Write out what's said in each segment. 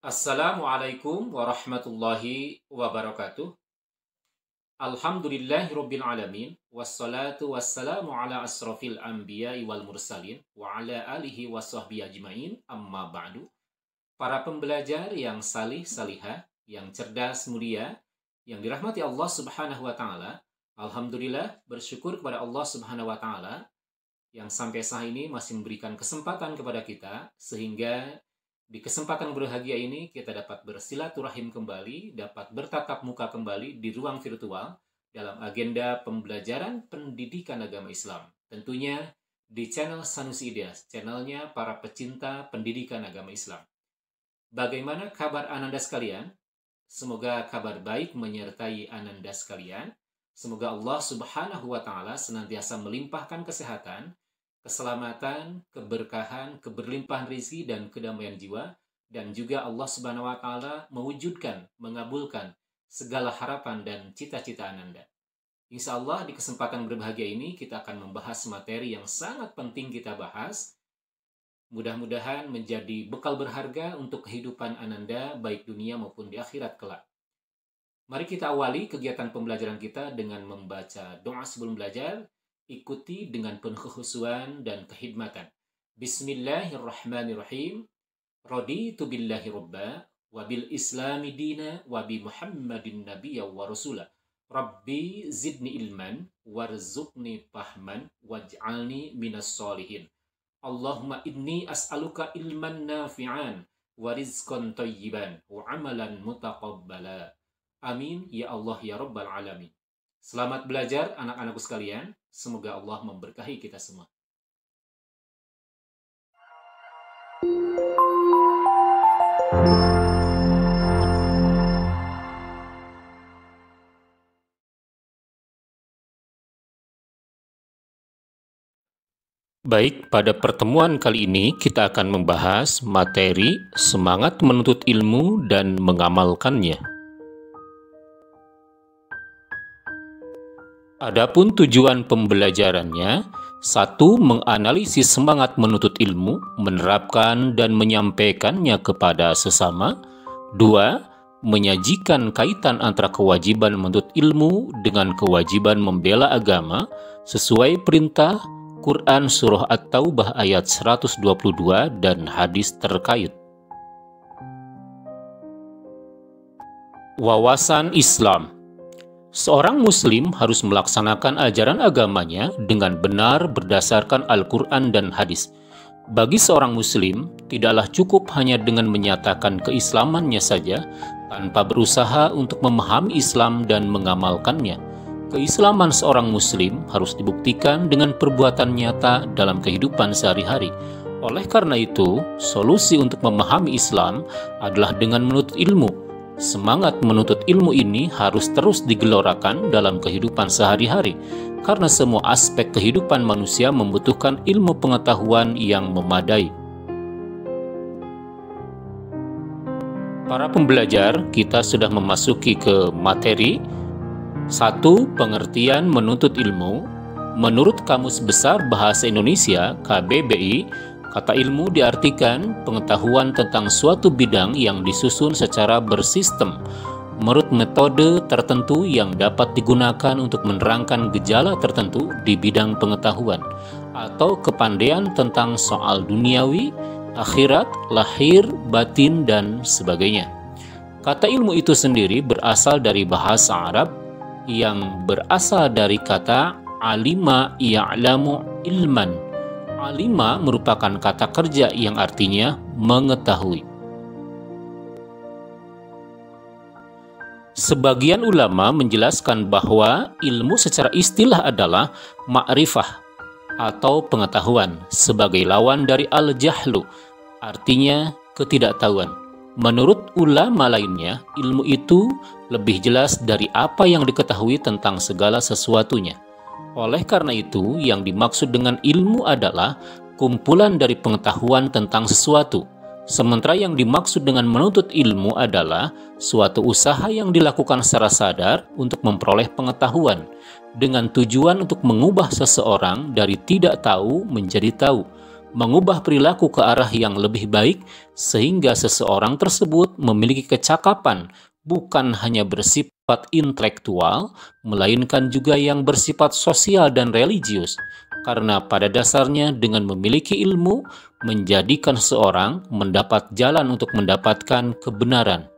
Assalamualaikum warahmatullahi wabarakatuh. Alhamdulillahirabbil alamin wassalatu wassalamu ala asrofil anbiya'i wal mursalin wa ala alihi washabbihi ajmain amma ba'du. Para pembelajar yang salih salihah, yang cerdas mulia, yang dirahmati Allah Subhanahu wa taala, alhamdulillah bersyukur kepada Allah Subhanahu wa taala yang sampai saat ini masih memberikan kesempatan kepada kita sehingga di kesempatan berbahagia ini kita dapat bersilaturahim kembali, dapat bertatap muka kembali di ruang virtual dalam agenda pembelajaran pendidikan agama Islam. Tentunya di channel Sanusi Ilyas, channelnya para pecinta pendidikan agama Islam. Bagaimana kabar Ananda sekalian? Semoga kabar baik menyertai Ananda sekalian. Semoga Allah Subhanahu wa taala senantiasa melimpahkan kesehatan, keselamatan, keberkahan, keberlimpahan rezeki dan kedamaian jiwa, dan juga Allah Subhanahu wa taala mewujudkan, mengabulkan segala harapan dan cita-cita Ananda. Insya Allah di kesempatan berbahagia ini kita akan membahas materi yang sangat penting kita bahas. Mudah-mudahan menjadi bekal berharga untuk kehidupan Ananda baik dunia maupun di akhirat kelak. Mari kita awali kegiatan pembelajaran kita dengan membaca doa sebelum belajar. Ikuti dengan penuh kekhusyuan dan kehidmatan. Bismillahirrahmanirrahim. Raditu billahi robba, wa bil islami dina, wa bi muhammadin nabiyya wa rasulah. Rabbi zidni ilman, warzuqni fahman, waj'alni minas solihin. Allahumma inni as'aluka ilman nafi'an, wa rizqan tayyiban, wa amalan mutaqabbala. Amin, ya Allah, ya Rabbal alamin. Selamat belajar anak-anakku sekalian. Semoga Allah memberkahi kita semua. Baik, pada pertemuan kali ini kita akan membahas materi semangat menuntut ilmu dan mengamalkannya. Adapun tujuan pembelajarannya, 1. Menganalisis semangat menuntut ilmu, menerapkan dan menyampaikannya kepada sesama. 2. Menyajikan kaitan antara kewajiban menuntut ilmu dengan kewajiban membela agama sesuai perintah Quran Surah At-Taubah ayat 122 dan hadis terkait. Wawasan Islam. Seorang muslim harus melaksanakan ajaran agamanya dengan benar berdasarkan Al-Quran dan hadis. Bagi seorang muslim, tidaklah cukup hanya dengan menyatakan keislamannya saja, tanpa berusaha untuk memahami Islam dan mengamalkannya. Keislaman seorang muslim harus dibuktikan dengan perbuatan nyata dalam kehidupan sehari-hari. Oleh karena itu, solusi untuk memahami Islam adalah dengan menuntut ilmu. Semangat menuntut ilmu ini harus terus digelorakan dalam kehidupan sehari-hari, karena semua aspek kehidupan manusia membutuhkan ilmu pengetahuan yang memadai. Para pembelajar, kita sudah memasuki ke materi. 1. Pengertian menuntut ilmu. Menurut Kamus Besar Bahasa Indonesia, KBBI, kata ilmu diartikan pengetahuan tentang suatu bidang yang disusun secara bersistem, menurut metode tertentu yang dapat digunakan untuk menerangkan gejala tertentu di bidang pengetahuan, atau kepandaian tentang soal duniawi, akhirat, lahir, batin, dan sebagainya. Kata ilmu itu sendiri berasal dari bahasa Arab yang berasal dari kata alima ya'lamu ilman. Alima merupakan kata kerja yang artinya mengetahui. Sebagian ulama menjelaskan bahwa ilmu secara istilah adalah ma'rifah atau pengetahuan sebagai lawan dari al-jahlu, artinya ketidaktahuan. Menurut ulama lainnya, ilmu itu lebih jelas dari apa yang diketahui tentang segala sesuatunya. Oleh karena itu, yang dimaksud dengan ilmu adalah kumpulan dari pengetahuan tentang sesuatu. Sementara yang dimaksud dengan menuntut ilmu adalah suatu usaha yang dilakukan secara sadar untuk memperoleh pengetahuan, dengan tujuan untuk mengubah seseorang dari tidak tahu menjadi tahu, mengubah perilaku ke arah yang lebih baik sehingga seseorang tersebut memiliki kecakapan bukan hanya bersifat intelektual, melainkan juga yang bersifat sosial dan religius. Karena pada dasarnya dengan memiliki ilmu, menjadikan seseorang mendapat jalan untuk mendapatkan kebenaran.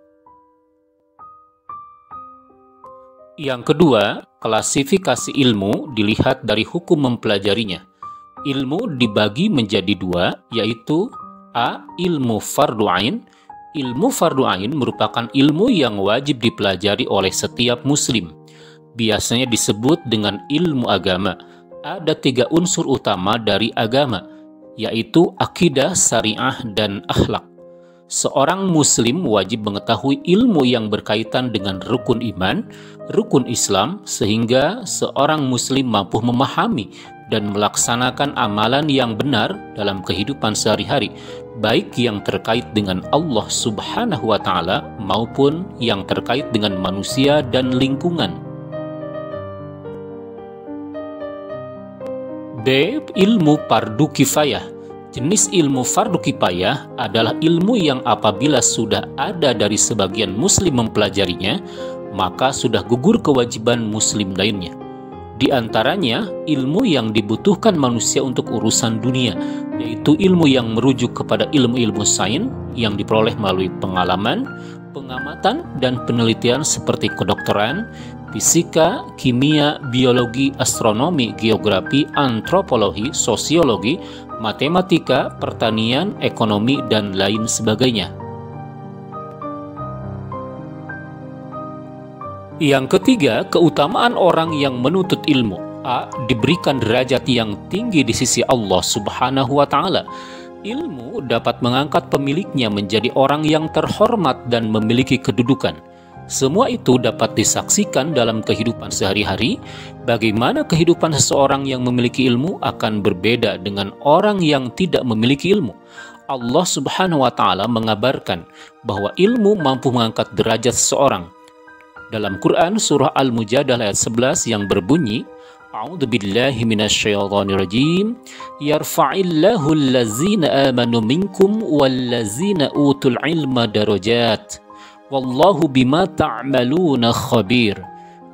Yang kedua, klasifikasi ilmu dilihat dari hukum mempelajarinya. Ilmu dibagi menjadi dua, yaitu A. Ilmu fardu ain. Ilmu fardu ain merupakan ilmu yang wajib dipelajari oleh setiap muslim. Biasanya disebut dengan ilmu agama. Ada 3 unsur utama dari agama, yaitu akidah, syariah, dan akhlak. Seorang muslim wajib mengetahui ilmu yang berkaitan dengan rukun iman, rukun Islam, sehingga seorang muslim mampu memahami dan melaksanakan amalan yang benar dalam kehidupan sehari-hari, baik yang terkait dengan Allah Subhanahu wa Ta'ala maupun yang terkait dengan manusia dan lingkungan. B. Ilmu fardu kifayah. Jenis ilmu fardu kifayah adalah ilmu yang apabila sudah ada dari sebagian muslim mempelajarinya, maka sudah gugur kewajiban muslim lainnya. Di antaranya, ilmu yang dibutuhkan manusia untuk urusan dunia, yaitu ilmu yang merujuk kepada ilmu-ilmu sains yang diperoleh melalui pengalaman, pengamatan, dan penelitian seperti kedokteran, fisika, kimia, biologi, astronomi, geografi, antropologi, sosiologi, matematika, pertanian, ekonomi, dan lain sebagainya. Yang ketiga, keutamaan orang yang menuntut ilmu. A. Diberikan derajat yang tinggi di sisi Allah Subhanahu wa Ta'ala. Ilmu dapat mengangkat pemiliknya menjadi orang yang terhormat dan memiliki kedudukan. Semua itu dapat disaksikan dalam kehidupan sehari-hari. Bagaimana kehidupan seseorang yang memiliki ilmu akan berbeda dengan orang yang tidak memiliki ilmu. Allah Subhanahu wa Ta'ala mengabarkan bahwa ilmu mampu mengangkat derajat seseorang. Dalam Quran surah Al-Mujadalah ayat 11 yang berbunyi, A'udzubillahi minasyaitonirrajim, yarfa'illahu allazina amanu minkum wallazina utul ilma darajat. Wallahu bima ta'maluna khabir.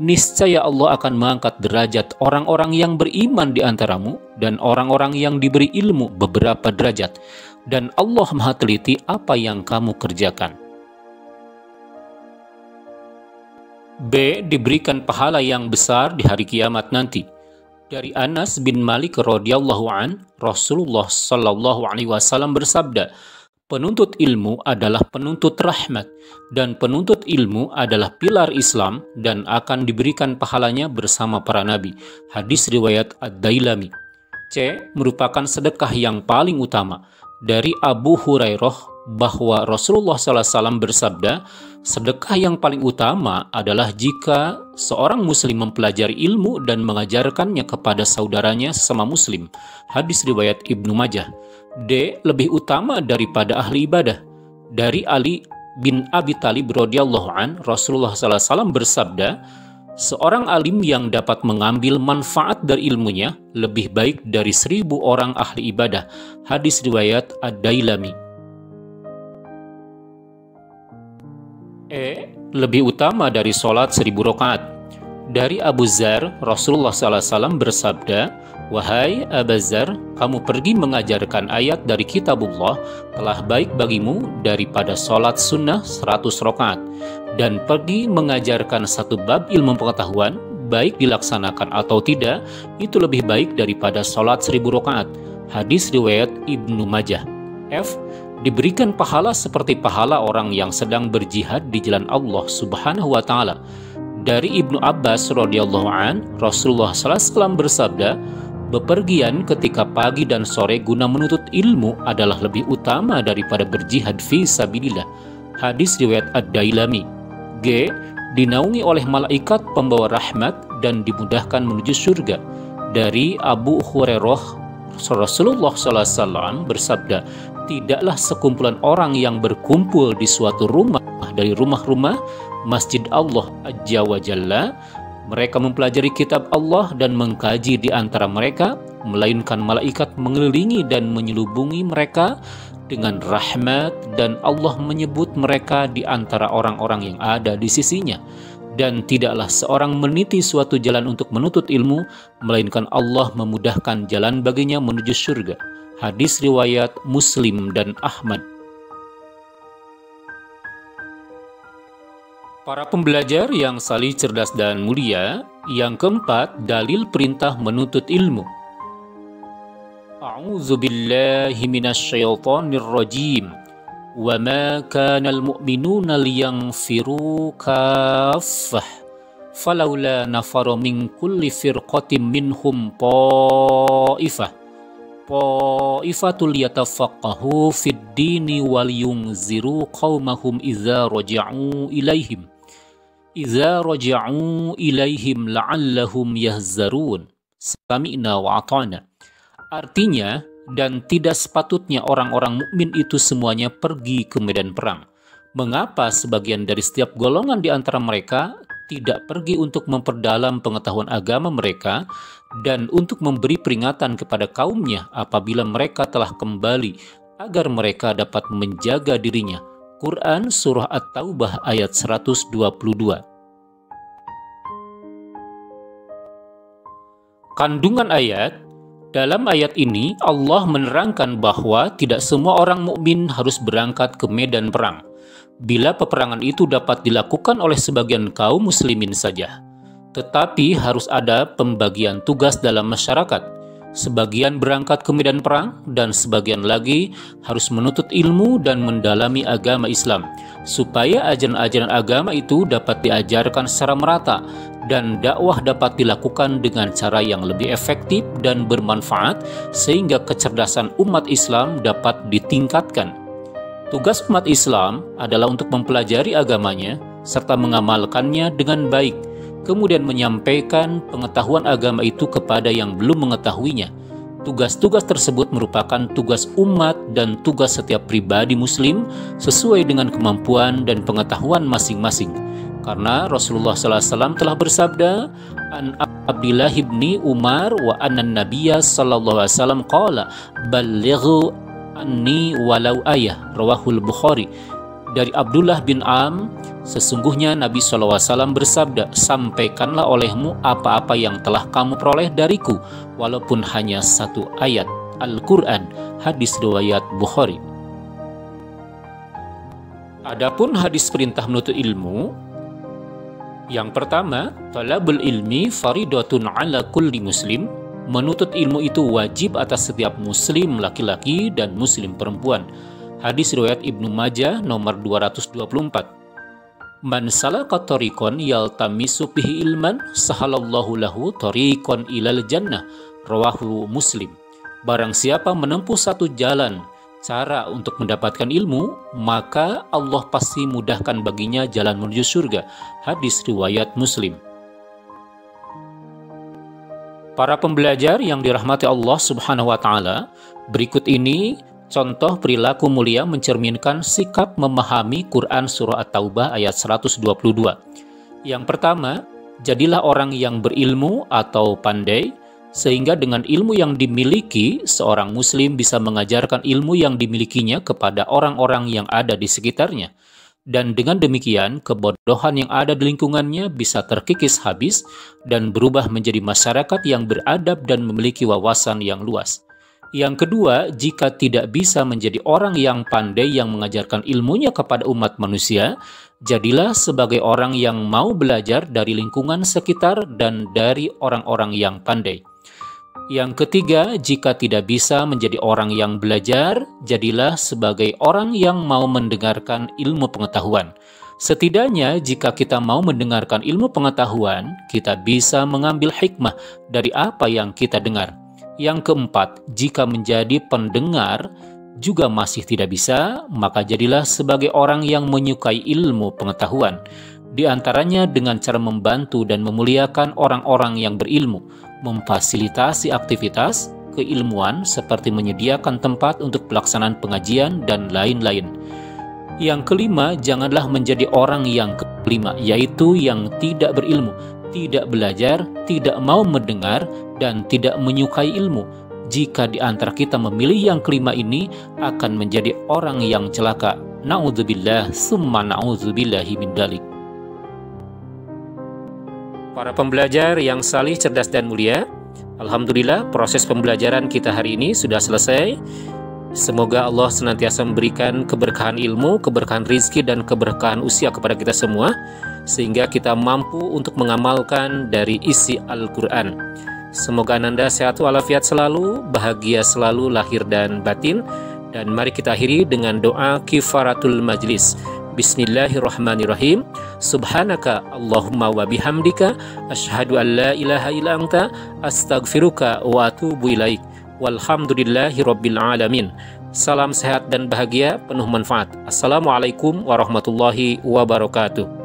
Niscaya Allah akan mengangkat derajat orang-orang yang beriman di antaramu dan orang-orang yang diberi ilmu beberapa derajat. Dan Allah Maha teliti apa yang kamu kerjakan. B. Diberikan pahala yang besar di hari kiamat nanti. Dari Anas bin Malik radhiyallahu an, Rasulullah sallallahu alaihi wasallam bersabda, penuntut ilmu adalah penuntut rahmat, dan penuntut ilmu adalah pilar Islam dan akan diberikan pahalanya bersama para nabi. Hadis riwayat Ad-Dailami. C. Merupakan sedekah yang paling utama. Dari Abu Hurairah bahwa Rasulullah SAW bersabda, sedekah yang paling utama adalah jika seorang muslim mempelajari ilmu dan mengajarkannya kepada saudaranya sesama muslim. Hadis riwayat Ibnu Majah. D. Lebih utama daripada ahli ibadah. Dari Ali bin Abi Thalib radhiyallahu an, Rasulullah SAW bersabda, seorang alim yang dapat mengambil manfaat dari ilmunya lebih baik dari 1000 orang ahli ibadah. Hadis riwayat Ad-Dailami. E. Lebih utama dari sholat 1000 rakaat. Dari Abu Dzar, Rasulullah SAW bersabda, wahai Abu Dzar, kamu pergi mengajarkan ayat dari kitabullah telah baik bagimu daripada sholat sunnah 100 rakaat. Dan pergi mengajarkan satu bab ilmu pengetahuan, baik dilaksanakan atau tidak, itu lebih baik daripada sholat 1000 rakaat. Hadis riwayat Ibnu Majah. F. Diberikan pahala seperti pahala orang yang sedang berjihad di jalan Allah Subhanahu wa Ta'ala. Dari Ibnu Abbas radhiyallahu an, Rasulullah SAW bersabda, bepergian ketika pagi dan sore guna menuntut ilmu adalah lebih utama daripada berjihad fi sabilillah. Hadis riwayat Ad-Dailami. G. Dinaungi oleh malaikat pembawa rahmat dan dimudahkan menuju surga. Dari Abu Hurairah, Rasulullah SAW bersabda, tidaklah sekumpulan orang yang berkumpul di suatu rumah dari rumah-rumah Masjid Allah Azza wa Jalla. Mereka mempelajari kitab Allah dan mengkaji di antara mereka, melainkan malaikat mengelilingi dan menyelubungi mereka dengan rahmat, dan Allah menyebut mereka di antara orang-orang yang ada di sisinya. Dan tidaklah seorang meniti suatu jalan untuk menuntut ilmu, melainkan Allah memudahkan jalan baginya menuju surga. Hadis riwayat Muslim dan Ahmad. Para pembelajar yang salih, cerdas, dan mulia, yang keempat, dalil perintah menuntut ilmu. A'udzu billahi minasyaitonir rajim. Wa ma kana al-mu'minuna liyanfiru kaffah. Falawla nafara min kulli firqatin minhum ta'ifatul yatafaqahu fid dini wal yunziru qaumahum idza raja'u ilaihim la'allahum yahzarun. Sami'na wa ata'na. Artinya, dan tidak sepatutnya orang-orang mukmin itu semuanya pergi ke medan perang. Mengapa sebagian dari setiap golongan di antara mereka tidak pergi untuk memperdalam pengetahuan agama mereka dan untuk memberi peringatan kepada kaumnya apabila mereka telah kembali, agar mereka dapat menjaga dirinya. Quran Surah At-Taubah ayat 122. Kandungan ayat. Dalam ayat ini, Allah menerangkan bahwa tidak semua orang mukmin harus berangkat ke medan perang, bila peperangan itu dapat dilakukan oleh sebagian kaum muslimin saja. Tetapi harus ada pembagian tugas dalam masyarakat. Sebagian berangkat ke medan perang, dan sebagian lagi harus menuntut ilmu dan mendalami agama Islam, supaya ajaran-ajaran agama itu dapat diajarkan secara merata, dan dakwah dapat dilakukan dengan cara yang lebih efektif dan bermanfaat, sehingga kecerdasan umat Islam dapat ditingkatkan. Tugas umat Islam adalah untuk mempelajari agamanya, serta mengamalkannya dengan baik, kemudian menyampaikan pengetahuan agama itu kepada yang belum mengetahuinya. Tugas-tugas tersebut merupakan tugas umat dan tugas setiap pribadi muslim sesuai dengan kemampuan dan pengetahuan masing-masing. Karena Rasulullah SAW telah bersabda, An Abdillah ibni Umar wa annan Nabiya sallallahu alaihi wasallam qala ballighu anni walau ayah, rawahul Bukhari. Dari Abdullah bin Am, sesungguhnya Nabi SAW bersabda, sampaikanlah olehmu apa-apa yang telah kamu peroleh dariku, walaupun hanya satu ayat Al-Quran. Hadis riwayat Bukhari. Adapun hadis perintah menuntut ilmu, yang pertama, talabul ilmi faridatun ala kulli muslim. Menuntut ilmu itu wajib atas setiap muslim laki-laki dan muslim perempuan. Hadis riwayat Ibnu Majah nomor 224. Man salaka tariqan yaltamisu bihi ilman sahalallahu lahu tariqan ilal jannah, rawahu Muslim. Barang siapa menempuh satu jalan, cara untuk mendapatkan ilmu, maka Allah pasti mudahkan baginya jalan menuju surga. Hadis riwayat Muslim. Para pembelajar yang dirahmati Allah Subhanahu wa taala, berikut ini contoh perilaku mulia mencerminkan sikap memahami Quran Surah At-Taubah ayat 122. Yang pertama, jadilah orang yang berilmu atau pandai, sehingga dengan ilmu yang dimiliki, seorang muslim bisa mengajarkan ilmu yang dimilikinya kepada orang-orang yang ada di sekitarnya. Dan dengan demikian, kebodohan yang ada di lingkungannya bisa terkikis habis dan berubah menjadi masyarakat yang beradab dan memiliki wawasan yang luas. Yang kedua, jika tidak bisa menjadi orang yang pandai yang mengajarkan ilmunya kepada umat manusia, jadilah sebagai orang yang mau belajar dari lingkungan sekitar dan dari orang-orang yang pandai. Yang ketiga, jika tidak bisa menjadi orang yang belajar, jadilah sebagai orang yang mau mendengarkan ilmu pengetahuan. Setidaknya, jika kita mau mendengarkan ilmu pengetahuan, kita bisa mengambil hikmah dari apa yang kita dengar. Yang keempat, jika menjadi pendengar juga masih tidak bisa, maka jadilah sebagai orang yang menyukai ilmu pengetahuan. Di antaranya dengan cara membantu dan memuliakan orang-orang yang berilmu, memfasilitasi aktivitas keilmuan seperti menyediakan tempat untuk pelaksanaan pengajian dan lain-lain. Yang kelima, janganlah menjadi orang yang kelima, yaitu yang tidak berilmu. tidak belajar, tidak mau mendengar, dan tidak menyukai ilmu. Jika di antara kita memilih yang kelima ini, akan menjadi orang yang celaka. Na'udzubillah, summa na'udzubillahi min dalik. Para pembelajar yang salih, cerdas, dan mulia, alhamdulillah proses pembelajaran kita hari ini sudah selesai. Semoga Allah senantiasa memberikan keberkahan ilmu, keberkahan rizki, dan keberkahan usia kepada kita semua, sehingga kita mampu untuk mengamalkan dari isi Al-Quran. Semoga Ananda sehat walafiat selalu, bahagia selalu lahir dan batin. Dan mari kita akhiri dengan doa kifaratul majlis. Bismillahirrahmanirrahim. Subhanaka Allahumma wa bihamdika asyhadu an la ilaha illa anta astaghfiruka wa atubu ilaik. Walhamdulillahi rabbil alamin. Salam sehat dan bahagia penuh manfaat. Assalamualaikum warahmatullahi wabarakatuh.